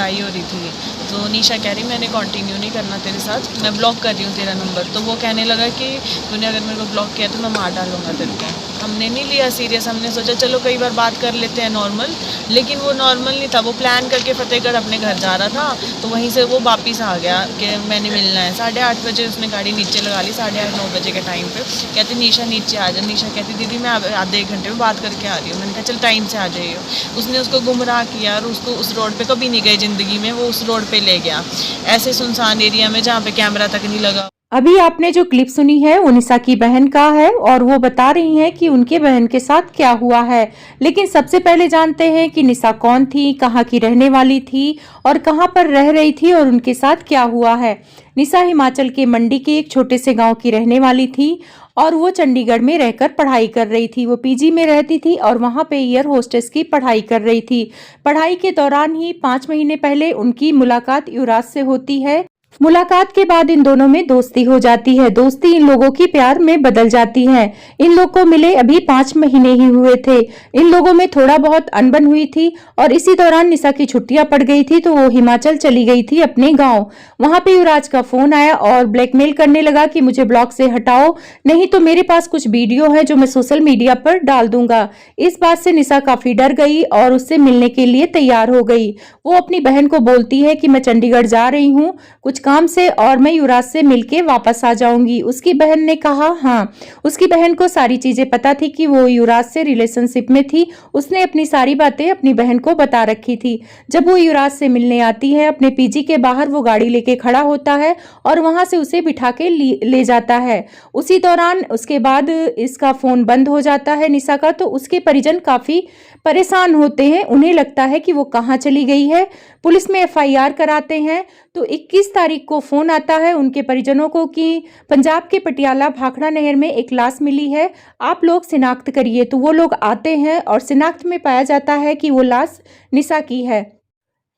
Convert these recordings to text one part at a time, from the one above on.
लड़ाई हो रही थी, तो निशा कह रही मैंने कंटिन्यू नहीं करना तेरे साथ, मैं ब्लॉक कर रही हूँ तेरा नंबर। तो वो कहने लगा कि तूने अगर मेरे को ब्लॉक किया तो मैं मार डालूंगा तेरे को। हमने नहीं लिया सीरियस, हमने सोचा चलो कई बार बात कर लेते हैं नॉर्मल, लेकिन वो नॉर्मल नहीं था। वो प्लान करके फतेहगढ़ अपने घर जा रहा था, तो वहीं से वो वापिस आ गया कि मैंने मिलना है। 8:30 बजे उसने गाड़ी नीचे लगा ली, 8:30-9 बजे के टाइम पे कहती निशा नीचे आ जा। निशा कहती दीदी मैं आधे 1 घंटे में बात करके आ रही हूँ। मैंने कहा चल टाइम से आ जाइए। उसने उसको गुमराह किया और उसको उस रोड पे कभी नहीं गई ज़िंदगी में, वो उस रोड पे ले गया ऐसे सुनसान एरिया में जहाँ पे कैमरा तक नहीं लगा। अभी आपने जो क्लिप सुनी है वो निशा की बहन का है और वो बता रही हैं कि उनके बहन के साथ क्या हुआ है। लेकिन सबसे पहले जानते हैं कि निशा कौन थी, कहाँ की रहने वाली थी और कहाँ पर रह रही थी और उनके साथ क्या हुआ है। निशा हिमाचल के मंडी के एक छोटे से गांव की रहने वाली थी और वो चंडीगढ़ में रहकर पढ़ाई कर रही थी। वो पीजी में रहती थी और वहाँ पे एयर होस्टेस की पढ़ाई कर रही थी। पढ़ाई के दौरान ही 5 महीने पहले उनकी मुलाकात युवराज से होती है। मुलाकात के बाद इन दोनों में दोस्ती हो जाती है। दोस्ती इन लोगों की प्यार में बदल जाती है। इन लोग को मिले अभी 5 महीने ही हुए थे। इन लोगों में थोड़ा बहुत अनबन हुई थी और इसी दौरान निशा की छुट्टियां पड़ गई थी, तो वो हिमाचल चली गई थी अपने गांव। वहां पे युवराज का फोन आया और ब्लैकमेल करने लगा कि मुझे ब्लॉक से हटाओ, नहीं तो मेरे पास कुछ वीडियो है जो मैं सोशल मीडिया पर डाल दूंगा। इस बात से निशा काफी डर गई और उससे मिलने के लिए तैयार हो गई। वो अपनी बहन को बोलती है कि मैं चंडीगढ़ जा रही हूँ कुछ काम से और मैं युवराज से मिलके वापस आ जाऊंगी। उसकी बहन ने कहा हाँ। उसकी बहन को सारी चीजें पता थी कि वो युवराज से रिलेशनशिप में थी। उसने अपनी सारी बातें अपनी बहन को बता रखी थी। जब वो युवराज से मिलने आती है, अपने पीजी के बाहर वो गाड़ी लेके खड़ा होता है और वहां से उसे बिठा के ले जाता है। उसी दौरान उसके बाद इसका फोन बंद हो जाता है निशा का, तो उसके परिजन काफी परेशान होते हैं। उन्हें लगता है कि वो कहाँ चली गई है। पुलिस में एफआईआर कराते हैं। तो 21 तारीख को फोन आता है उनके परिजनों को कि पंजाब के पटियाला भाखड़ा नहर में एक लाश मिली है, आप लोग शिनाख्त करिए। तो वो लोग आते हैं और शिनाख्त में पाया जाता है कि वो लाश निशा की है।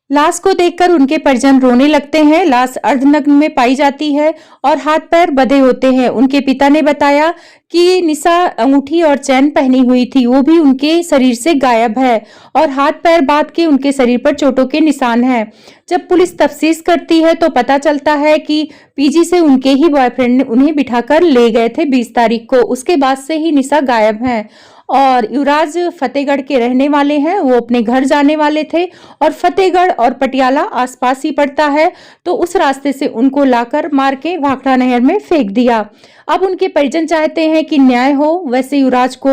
लाश को देखकर उनके परिजन रोने लगते हैं। लाश अर्धनग्न में पाई जाती है और हाथ पैर बंधे होते हैं। उनके पिता ने बताया कि निशा अंगूठी और चैन पहनी हुई थी, वो भी उनके शरीर से गायब है और हाथ पैर बांध के उनके शरीर पर चोटों के निशान हैं। जब पुलिस तफ्तीश करती है तो पता चलता है कि पीजी से उनके ही बॉयफ्रेंड ने उन्हें बिठाकर ले गए थे 20 तारीख को। उसके बाद से ही निशा गायब है और युवराज फतेहगढ़ के रहने वाले हैं। वो अपने घर जाने वाले थे और फतेहगढ़ और पटियाला आसपास ही पड़ता है, तो उस रास्ते से उनको लाकर मार के भाखड़ा नहर में फेंक दिया। अब उनके परिजन चाहते हैं कि न्याय हो। वैसे युवराज को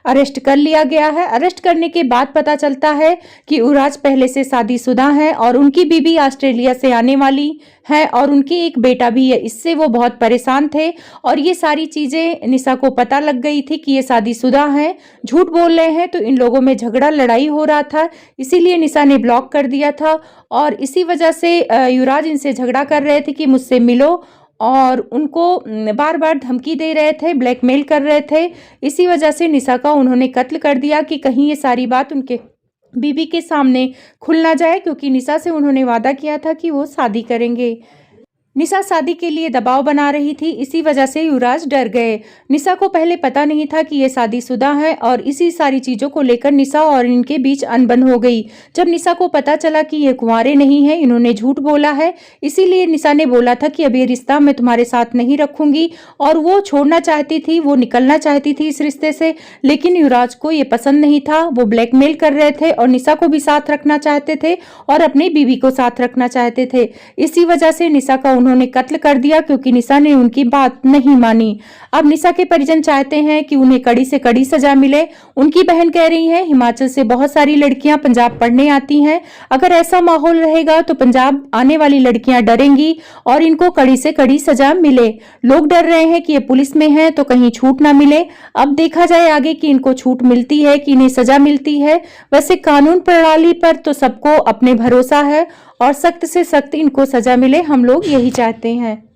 अरेस्ट कर लिया गया है। अरेस्ट करने के बाद पता चलता है कि युवराज पहले से शादीशुदा है और उनकी बीवी ऑस्ट्रेलिया से आने वाली है और उनकी एक बेटा भी है। इससे वो बहुत परेशान थे और ये सारी चीजें निशा को पता लग गई थी कि ये शादीशुदा हैं, झूठ बोल रहे हैं। तो इन लोगों में झगड़ा लड़ाई हो रहा था, इसीलिए निशा ने ब्लॉक कर दिया था और इसी वजह से युवराज इनसे झगड़ा कर रहे थे कि मुझसे मिलो और उनको बार बार धमकी दे रहे थे, ब्लैकमेल कर रहे थे। इसी वजह से निशा का उन्होंने कत्ल कर दिया कि कहीं ये सारी बात उनके बीवी के सामने खुल ना जाए, क्योंकि निशा से उन्होंने वादा किया था कि वो शादी करेंगे। निशा शादी के लिए दबाव बना रही थी, इसी वजह से युवराज डर गए। निशा को पहले पता नहीं था कि ये शादीशुदा है और इसी सारी चीजों को लेकर निशा और इनके बीच अनबन हो गई। जब निशा को पता चला कि ये कुंवारे नहीं है, इन्होंने झूठ बोला है, इसीलिए निशा ने बोला था कि अब ये रिश्ता मैं तुम्हारे साथ नहीं रखूंगी और वो छोड़ना चाहती थी, वो निकलना चाहती थी इस रिश्ते से। लेकिन युवराज को ये पसंद नहीं था। वो ब्लैकमेल कर रहे थे और निशा को भी साथ रखना चाहते थे और अपनी बीवी को साथ रखना चाहते थे। इसी वजह से निशा का उन्होंने कत्ल कर दिया, क्योंकि निशा ने उनकी बात नहीं मानी। अब निशा के परिजन चाहते हैं कि उन्हें कड़ी से कड़ी सजा मिले। उनकी बहन कह रही है हिमाचल से बहुत सारी लड़कियां पंजाब पढ़ने आती हैं, अगर ऐसा माहौल रहेगा तो पंजाब आने वाली लड़कियां डरेंगी और इनको कड़ी से कड़ी सजा मिले। लोग डर रहे हैं कि ये पुलिस में है तो कहीं छूट ना मिले। अब देखा जाए आगे कि इनको छूट मिलती है कि इन्हें सजा मिलती है। वैसे कानून प्रणाली पर तो सबको अपने भरोसा है और सख्त से सख्त इनको सजा मिले, हम लोग यही चाहते हैं।